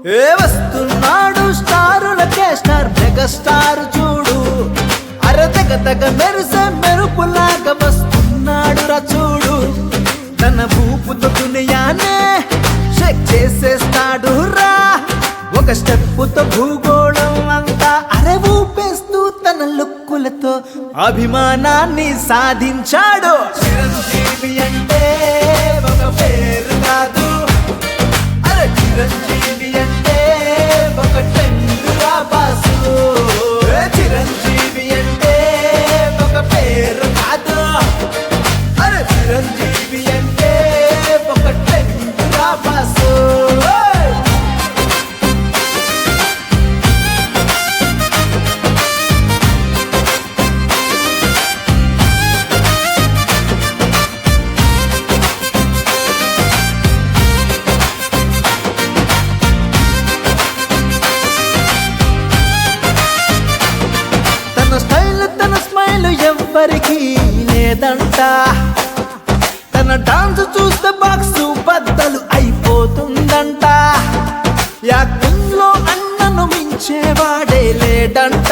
వస్తున్నాడు స్టారులకే star megastar చూడు. అరే తెగ తెగ మెరిసే మెరుపులాగా వస్తున్నాడు రా చూడు. తన ఊపుతో దునియానే షేక్ చేసేస్తాడు రా. ఒక స్టెప్పుతో భూగోళం అంతా అరే ఊపేస్తూ తన లుక్కులతో అభిమానాన్ని సాధించాడు. చిరంజీవి అంటే ఒక పేరు కాదు, అరే చిరంజీవి అంటే ఒక ట్రెండ్ రా బాసు. చిరంజీవి అంటే ఒక పేరు కాదు, అరే చిరంజీవి అంటే ఒక ట్రెండ్ రా బాసు. తన స్టైల్ తన స్మైల్ ఎవ్వరికి లేదంట. తన డాన్స్ చూస్తే బాక్స్ బద్దలు అయిపోతుందంట. యాక్టింగ్ లో అన్నను మించేవాడే లేడంట.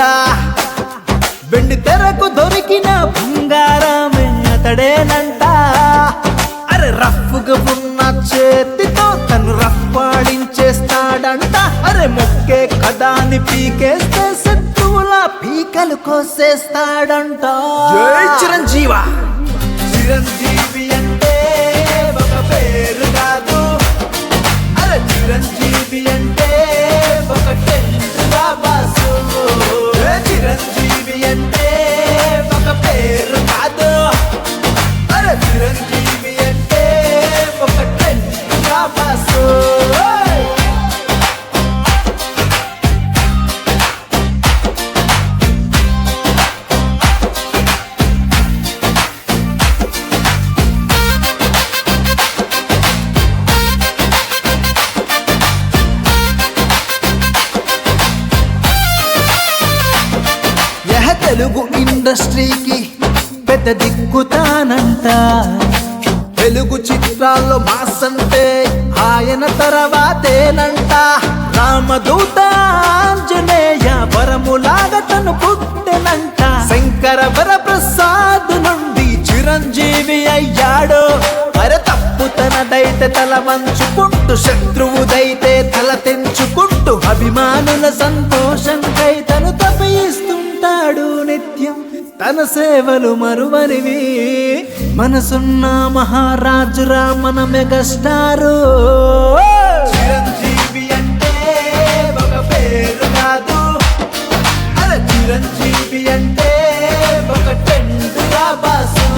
వెండి తెరకు దొరికిన బంగారమే అతడేనంట. అరే రఫ్గా ఉన్న చేతితో తను రఫ్ఫాడించేస్తాడంట. అరే మొక్కే కదాని పీకేస్తే శత్రువుల పీకలు కోసేస్తాడంట. జై చిరంజీవా. చిరంజీవి అంటే ఒక పేరు కాదు, అరే చిరంజీవి అంటే ఒక ట్రెండ్ రా బాసు. చిరంజీవి అంటే ఒక పేరు కాదు, అరే చిరంజీవి అంటే ఒక ట్రెండ్ రా బాసు. తెలుగు ఇండస్ట్రీకి పెద్ద దిక్కుతానంట. తెలుగు చిత్రాల్లో మాస్ అంటే ఆయన తర్వాతేనంట. రామదూత ఆంజనేయ వరములాగా తను పుట్టెనంట. శంకర వరప్రసాద్ నుండి చిరంజీవి అయ్యాడు. అరే తప్పు తనదైతే తల వంచుకుంటూ, శత్రువుదైతే తల తెంచుకుంటూ, అభిమానుల సంతోషంకై తను తపయిస్తుంటాడు నిత్యం. తన సేవలు మరువనివి. మనసున్న మహారాజురా మన మెగాస్టారు. చిరంజీవి అంటే ఒక పేరు కాదు, అరే చిరంజీవి అంటే ఒక ట్రెండ్ రా బాసు.